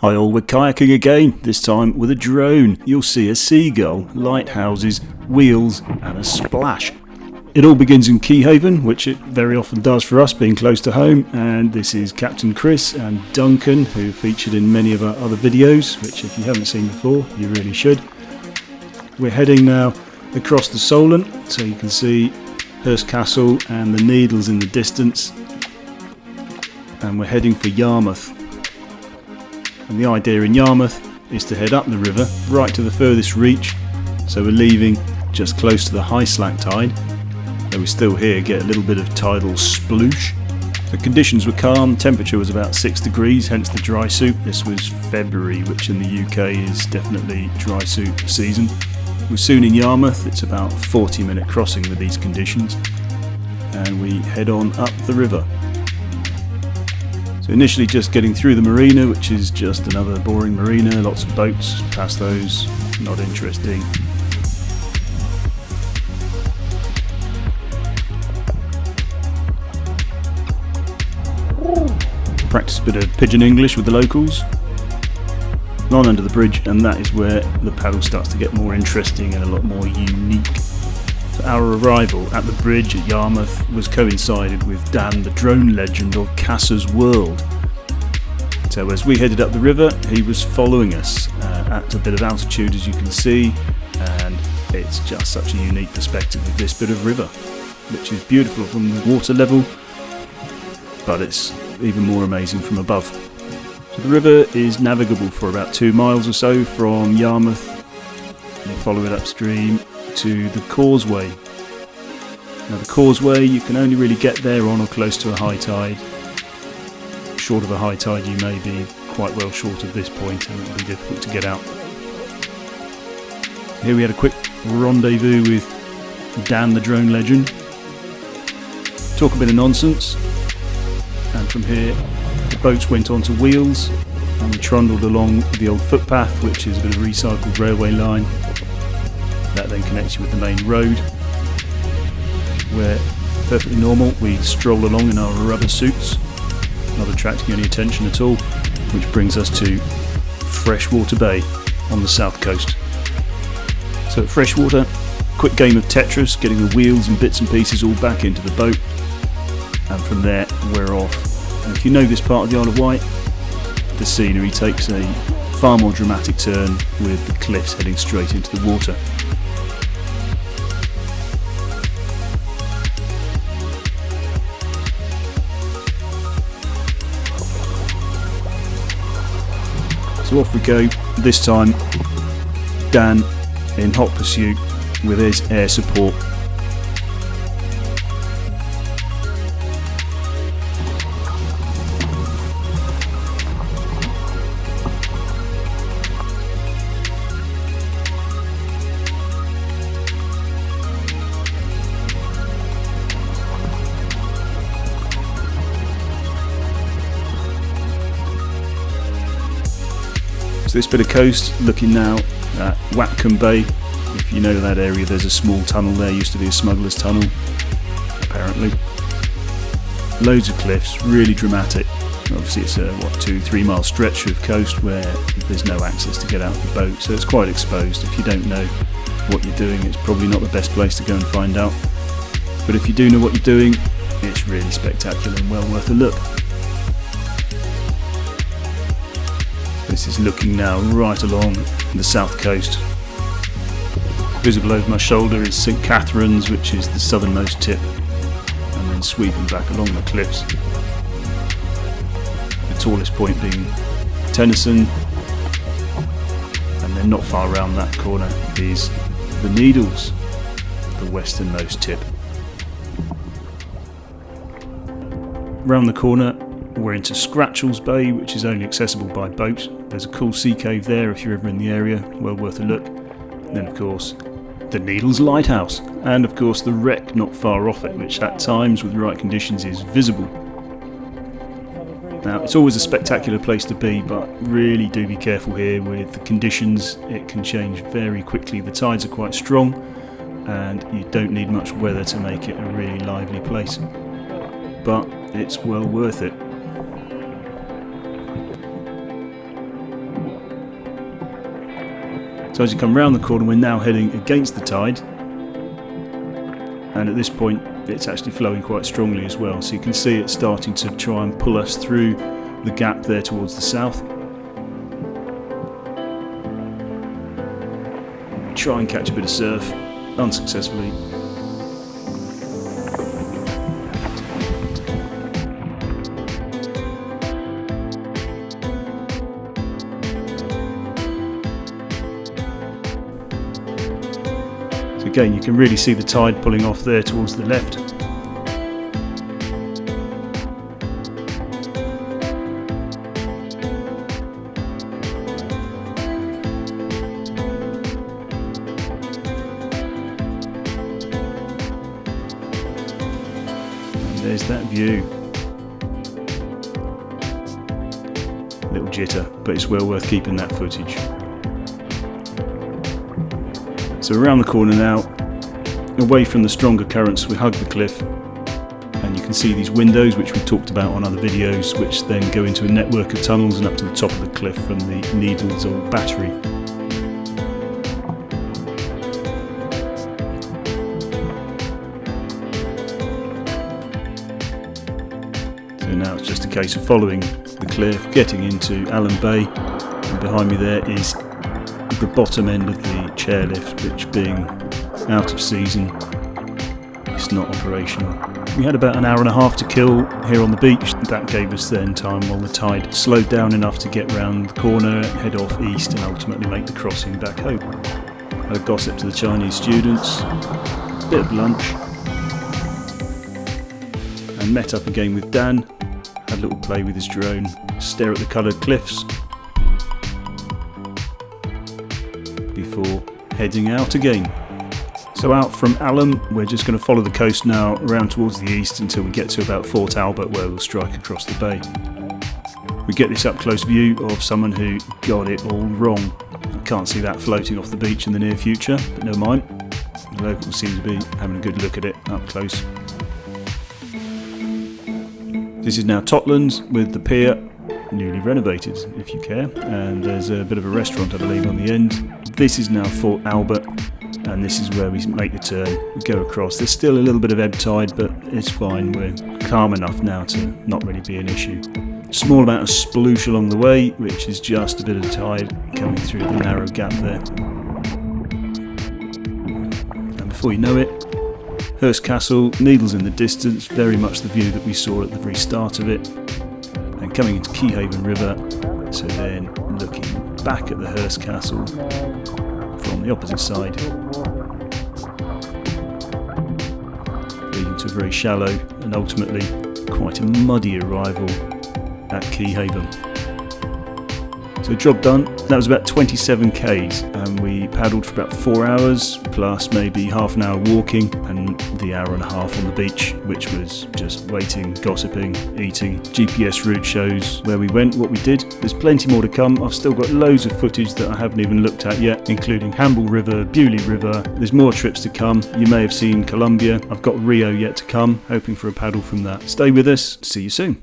Hi all, we're kayaking again, this time with a drone. You'll see a seagull, lighthouses, wheels and a splash. It all begins in Keyhaven, which it very often does for us being close to home, and this is Captain Chris and Duncan, who featured in many of our other videos, which if you haven't seen before, you really should. We're heading now across the Solent, so you can see Hurst Castle and the Needles in the distance, and we're heading for Yarmouth. And the idea in Yarmouth is to head up the river right to the furthest reach, so we're leaving just close to the high slack tide, though we still here get a little bit of tidal sploosh. The conditions were calm, temperature was about 6 degrees, hence the dry suit. This was February, which in the UK is definitely dry suit season. We're soon in Yarmouth, it's about a 40-minute crossing with these conditions, and we head on up the river. So initially just getting through the marina, which is just another boring marina, lots of boats, past those, not interesting. Practice a bit of pidgin English with the locals. On under the bridge, and that is where the paddle starts to get more interesting and a lot more unique. So our arrival at the bridge at Yarmouth was coincided with Dan the drone legend of Cassa's World. So as we headed up the river, he was following us at a bit of altitude, as you can see, and it's just such a unique perspective of this bit of river, which is beautiful from the water level, but it's even more amazing from above. So the river is navigable for about 2 miles or so from Yarmouth. You follow it upstream to the causeway. Now the causeway, you can only really get there on or close to a high tide. Short of a high tide you may be quite well short of this point, and it will be difficult to get out. Here we had a quick rendezvous with Dan the drone legend. Talk a bit of nonsense, and from here the boats went onto wheels and we trundled along the old footpath, which is a bit of a recycled railway line. That then connects you with the main road, where perfectly normal we stroll along in our rubber suits, not attracting any attention at all, which brings us to Freshwater Bay on the south coast. So at Freshwater, quick game of Tetris, getting the wheels and bits and pieces all back into the boat, and from there we're off. And if you know this part of the Isle of Wight, the scenery takes a far more dramatic turn with the cliffs heading straight into the water. So off we go, this time Dan in hot pursuit with his air support. So this bit of coast, looking now at Alum Bay. If you know that area, there's a small tunnel there, used to be a smuggler's tunnel, apparently. Loads of cliffs, really dramatic. Obviously it's a 2-3 mile stretch of coast where there's no access to get out of the boat, so it's quite exposed. If you don't know what you're doing, it's probably not the best place to go and find out. But if you do know what you're doing, it's really spectacular and well worth a look. This is looking now right along the south coast. Visible over my shoulder is St Catherine's, which is the southernmost tip, and then sweeping back along the cliffs. The tallest point being Tennyson, and then not far around that corner is the Needles, the westernmost tip. Round the corner we're into Scratchell's Bay, which is only accessible by boat. There's a cool sea cave there if you're ever in the area, well worth a look. And then of course the Needles Lighthouse, and of course the wreck not far off it, which at times with the right conditions is visible. Now it's always a spectacular place to be, but really do be careful here with the conditions. It can change very quickly. The tides are quite strong and you don't need much weather to make it a really lively place, but it's well worth it. So as you come round the corner, we're now heading against the tide, and at this point it's actually flowing quite strongly as well, so you can see it starting to try and pull us through the gap there towards the south. Try and catch a bit of surf, unsuccessfully. So again, you can really see the tide pulling off there towards the left. There's that view. Little jitter, but it's well worth keeping that footage. So around the corner now, away from the stronger currents, we hug the cliff, and you can see these windows which we talked about on other videos, which then go into a network of tunnels and up to the top of the cliff from the Needles old battery. So now it's just a case of following the cliff, getting into Alum Bay, and behind me there is the bottom end of the chairlift, which being out of season, it's not operational. We had about an hour and a half to kill here on the beach. That gave us then time while the tide slowed down enough to get round the corner, head off east and ultimately make the crossing back home. Had a gossip to the Chinese students, bit of lunch, and met up again with Dan. Had a little play with his drone, stare at the coloured cliffs before heading out again. So out from Alum, we're just going to follow the coast now around towards the east until we get to about Fort Albert, where we'll strike across the bay. We get this up close view of someone who got it all wrong. I can't see that floating off the beach in the near future, but never mind. The locals seem to be having a good look at it up close. This is now Totlands with the pier newly renovated, if you care, and there's a bit of a restaurant I believe on the end. This is now Fort Albert, and this is where we make the turn. We go across. There's still a little bit of ebb tide, but it's fine. We're calm enough now to not really be an issue. Small amount of sploosh along the way, which is just a bit of tide coming through the narrow gap there. And before you know it, Hurst Castle, Needles in the distance, very much the view that we saw at the very start of it. And coming into Keyhaven River, so then looking back at the Hurst Castle from the opposite side, leading to a very shallow and ultimately quite a muddy arrival at Keyhaven. So job done. That was about 27 k's, and we paddled for about 4 hours plus maybe half an hour walking and the hour and a half on the beach, which was just waiting, gossiping, eating. GPS route shows where we went, what we did. There's plenty more to come. I've still got loads of footage that I haven't even looked at yet, including Hamble River, Bewley River. There's more trips to come. You may have seen Colombia. I've got Rio yet to come, hoping for a paddle from that. Stay with us. See you soon.